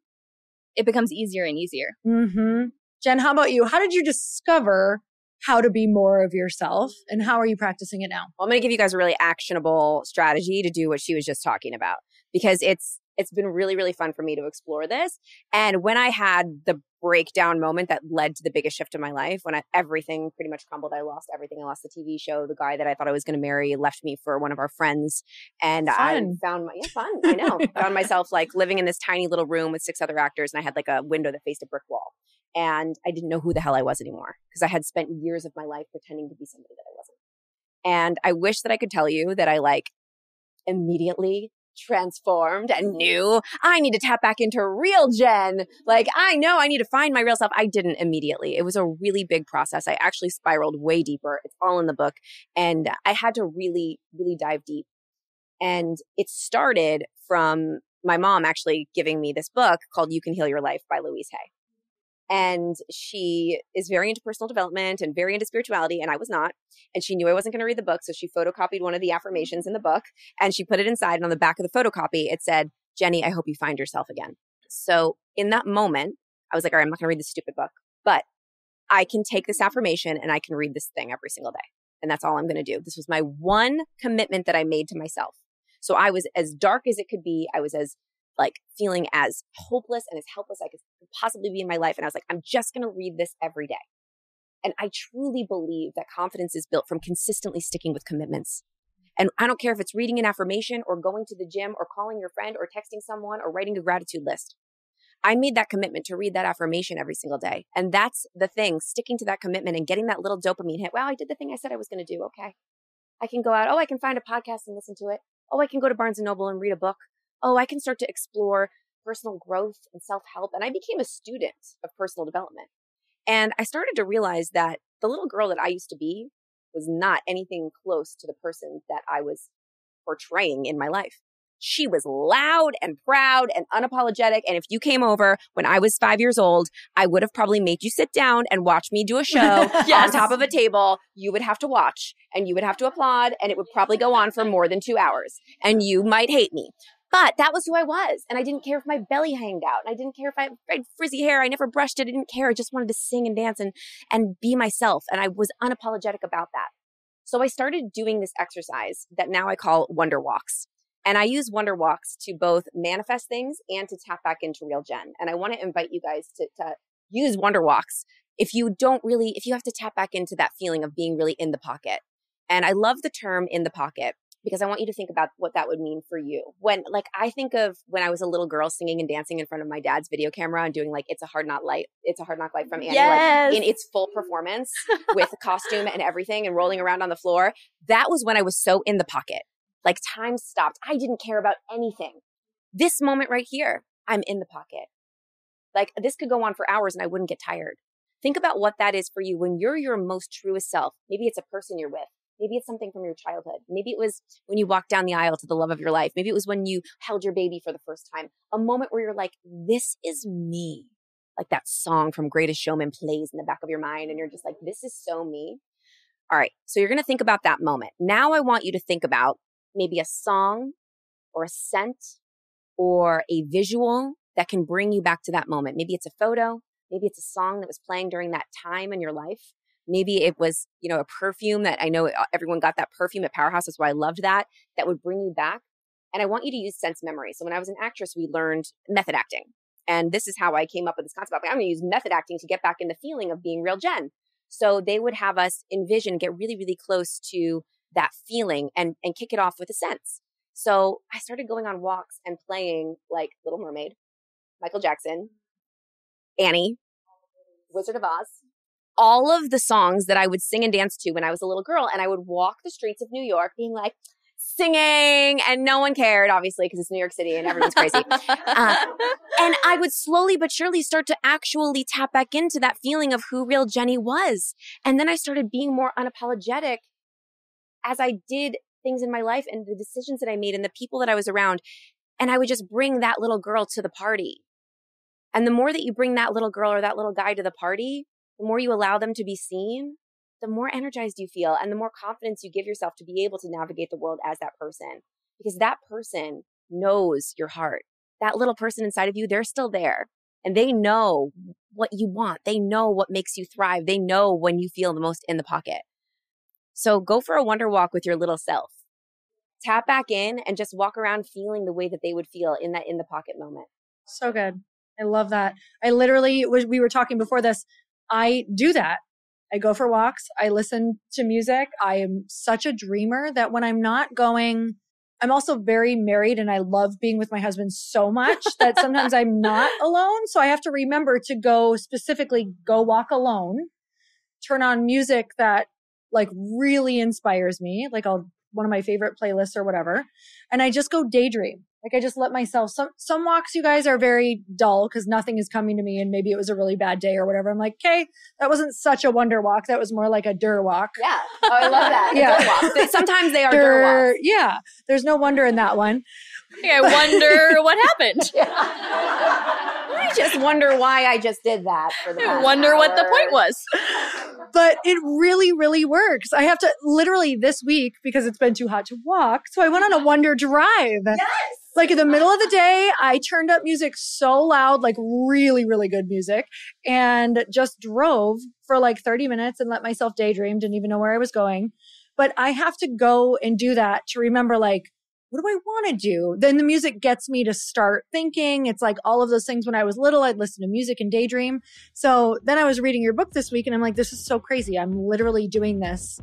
it becomes easier and easier. Mm-hmm. Jen, how about you? How did you discover how to be more of yourself and how are you practicing it now? Well, I'm going to give you guys a really actionable strategy to do what she was just talking about because it's been really, really fun for me to explore this. And when I had the breakdown moment that led to the biggest shift in my life, when everything pretty much crumbled, I lost everything. I lost the TV show. The guy that I thought I was going to marry left me for one of our friends. And I found found myself like living in this tiny little room with 6 other actors. And I had like a window that faced a brick wall. And I didn't know who the hell I was anymore because I had spent years of my life pretending to be somebody that I wasn't. And I wish that I could tell you that I like immediately transformed and knew I need to tap back into real Jen. Like, I know I need to find my real self. I didn't immediately. It was a really big process. I actually spiraled way deeper. It's all in the book. And I had to really, really dive deep. And it started from my mom actually giving me this book called You Can Heal Your Life by Louise Hay. And she is very into personal development and very into spirituality. And I was not. And she knew I wasn't going to read the book. So she photocopied one of the affirmations in the book and she put it inside. And on the back of the photocopy, it said, Jenny, I hope you find yourself again. So in that moment, I was like, all right, I'm not going to read this stupid book, but I can take this affirmation and I can read this thing every single day. And that's all I'm going to do. This was my one commitment that I made to myself. So I was as dark as it could be. I was as like feeling as hopeless and as helpless I could possibly be in my life. And I was like, I'm just going to read this every day. And I truly believe that confidence is built from consistently sticking with commitments. And I don't care if it's reading an affirmation or going to the gym or calling your friend or texting someone or writing a gratitude list. I made that commitment to read that affirmation every single day. And that's the thing, sticking to that commitment and getting that little dopamine hit. Wow, I did the thing I said I was going to do. Okay. I can go out. Oh, I can find a podcast and listen to it. Oh, I can go to Barnes & Noble and read a book. Oh, I can start to explore personal growth and self-help. And I became a student of personal development. And I started to realize that the little girl that I used to be was not anything close to the person that I was portraying in my life. She was loud and proud and unapologetic. And if you came over when I was 5 years old, I would have probably made you sit down and watch me do a show on top of a table. You would have to watch and you would have to applaud, and it would probably go on for more than 2 hours. And you might hate me. But that was who I was. And I didn't care if my belly hanged out. And I didn't care if I had frizzy hair. I never brushed it. I didn't care. I just wanted to sing and dance and be myself. And I was unapologetic about that. So I started doing this exercise that now I call wonder walks. And I use wonder walks to both manifest things and to tap back into real Jen. And I want to invite you guys to use wonder walks if you have to tap back into that feeling of being really in the pocket. And I love the term in the pocket because I want you to think about what that would mean for you. I think of when I was a little girl singing and dancing in front of my dad's video camera and doing It's a Hard Knock Life from Annie, in its full performance with costume and everything and rolling around on the floor. That was when I was so in the pocket. Time stopped. I didn't care about anything. This moment right here, I'm in the pocket. This could go on for hours and I wouldn't get tired. Think about what that is for you when you're your most truest self. Maybe it's a person you're with. Maybe it's something from your childhood. Maybe it was when you walked down the aisle to the love of your life. Maybe it was when you held your baby for the first time. A moment where you're like, this is me. That song from Greatest Showman plays in the back of your mind and you're just like, this is so me. All right. So you're going to think about that moment. Now I want you to think about maybe a song or a scent or a visual that can bring you back to that moment. Maybe it's a photo. Maybe it's a song that was playing during that time in your life. Maybe it was, a perfume that I know everyone got that perfume at Powerhouse. That's why I loved that would bring you back. And I want you to use sense memory. So when I was an actress, we learned method acting. And this is how I came up with this concept. I'm going to use method acting to get back in the feeling of being real Jen. So they would have us envision, get really, really close to that feeling and kick it off with a sense. So I started going on walks and playing Little Mermaid, Michael Jackson, Annie, Wizard of Oz, all of the songs that I would sing and dance to when I was a little girl. And I would walk the streets of New York being singing, and no one cared, obviously, because it's New York City and everyone's crazy. And I would slowly but surely start to actually tap back into that feeling of who real Jenny was. And then I started being more unapologetic as I did things in my life and the decisions that I made and the people that I was around. And I would just bring that little girl to the party. And the more that you bring that little girl or that little guy to the party, the more you allow them to be seen, the more energized you feel and the more confidence you give yourself to be able to navigate the world as that person. Because that person knows your heart. That little person inside of you, they're still there. And they know what you want. They know what makes you thrive. They know when you feel the most in the pocket. So go for a wonder walk with your little self. Tap back in and just walk around feeling the way that they would feel in that in the pocket moment. So good. I love that. We were talking before this. I do that. I go for walks. I listen to music. I am such a dreamer that when I'm not going, I'm also very married and I love being with my husband so much that sometimes I'm not alone. So I have to remember to go walk alone, turn on music that really inspires me, one of my favorite playlists or whatever. And I just go daydream. I just let myself, some walks, you guys, are very dull because nothing is coming to me and maybe it was a really bad day or whatever. I'm like, okay, that wasn't such a wonder walk. That was more like a dur walk. Yeah. Oh, I love that. Yeah. Dur walk. Sometimes they are dur walks. Yeah. There's no wonder in that one. I wonder what happened. I just wonder why I just did that for the past I wonder hour. What the point was. But it really, really works. I have to literally this week, because it's been too hot to walk, so I went on a wonder drive. Yes. In the middle of the day, I turned up music so loud, really, really good music, and just drove for 30 minutes and let myself daydream. Didn't even know where I was going. But I have to go and do that to remember, what do I want to do? Then the music gets me to start thinking. It's all of those things when I was little, I'd listen to music and daydream. So then I was reading your book this week and I'm like, this is so crazy. I'm literally doing this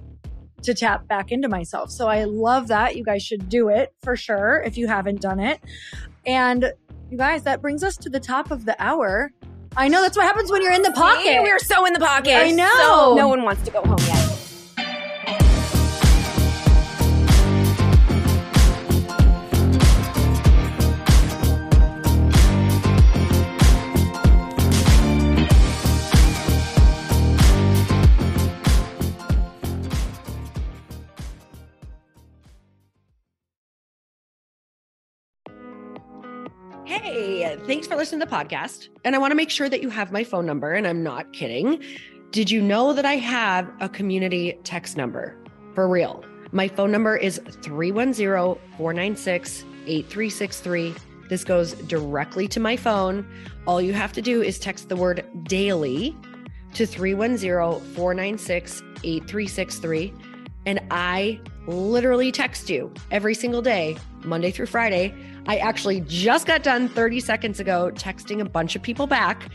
to tap back into myself. So I love that. You guys should do it for sure if you haven't done it. And you guys, that brings us to the top of the hour. I know that's what happens when you're in the pocket. See, we're so in the pocket. I know. So no one wants to go home yet. Hey, thanks for listening to the podcast. And I want to make sure that you have my phone number, and I'm not kidding. Did you know that I have a community text number? For real. My phone number is 310-496-8363. This goes directly to my phone. All you have to do is text the word daily to 310-496-8363. And I literally text you every single day, Monday through Friday. I actually just got done 30 seconds ago texting a bunch of people back,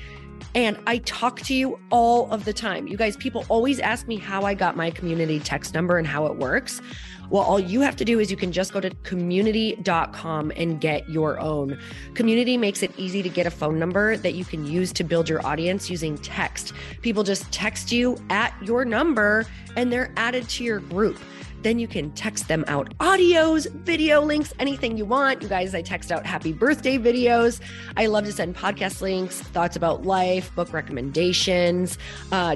and I talk to you all of the time. You guys, people always ask me how I got my community text number and how it works. Well, all you have to do is you can just go to community.com and get your own. Community makes it easy to get a phone number that you can use to build your audience using text. People just text you at your number and they're added to your group. Then you can text them out audios, video links, anything you want. You guys, I text out happy birthday videos. I love to send podcast links, thoughts about life, book recommendations,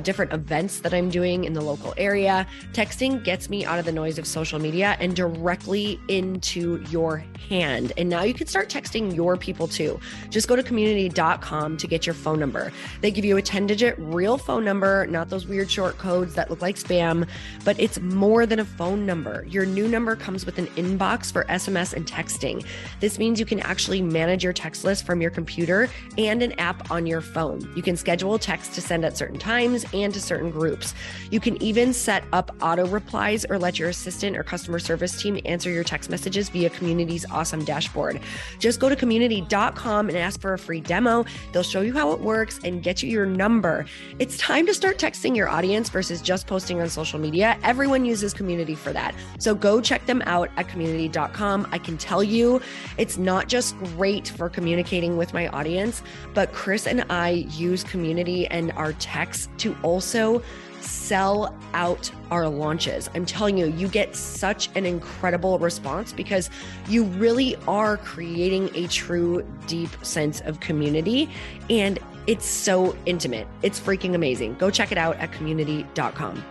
different events that I'm doing in the local area. Texting gets me out of the noise of social media and directly into your hand. And now you can start texting your people too. Just go to community.com to get your phone number. They give you a 10-digit real phone number, not those weird short codes that look like spam, but it's more than a phone number. Your new number comes with an inbox for SMS and texting. This means you can actually manage your text list from your computer and an app on your phone. You can schedule text to send at certain times and to certain groups. You can even set up auto replies or let your assistant or customer service team answer your text messages via Community's awesome dashboard. Just go to community.com and ask for a free demo. They'll show you how it works and get you your number. It's time to start texting your audience versus just posting on social media. Everyone uses Community for that. So go check them out at community.com. I can tell you it's not just great for communicating with my audience, but Chris and I use Community and our texts to also sell out our launches. I'm telling you, you get such an incredible response because you really are creating a true, deep sense of community. And it's so intimate. It's freaking amazing. Go check it out at community.com.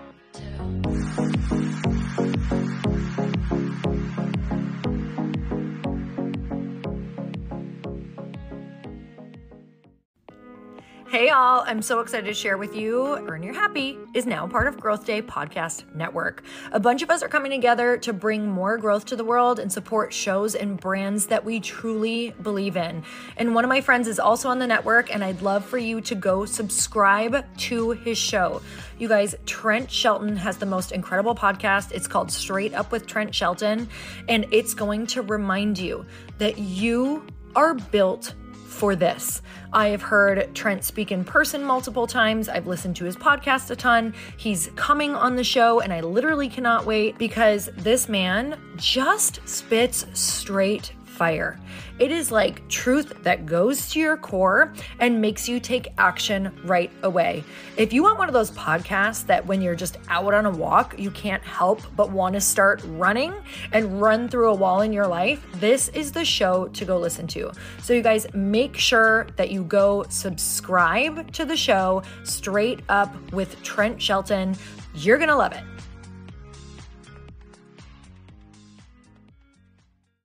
Hey y'all, I'm so excited to share with you, Earn Your Happy is now part of Growth Day Podcast Network. A bunch of us are coming together to bring more growth to the world and support shows and brands that we truly believe in. And one of my friends is also on the network, and I'd love for you to go subscribe to his show. You guys, Trent Shelton has the most incredible podcast. It's called Straight Up with Trent Shelton, and it's going to remind you that you are built for this. I have heard Trent speak in person multiple times. I've listened to his podcast a ton. He's coming on the show and I literally cannot wait because this man just spits straight fire. It is like truth that goes to your core and makes you take action right away. If you want one of those podcasts that when you're just out on a walk, you can't help but want to start running and run through a wall in your life, this is the show to go listen to. So you guys make sure that you go subscribe to the show Straight Up with Trent Shelton. You're going to love it.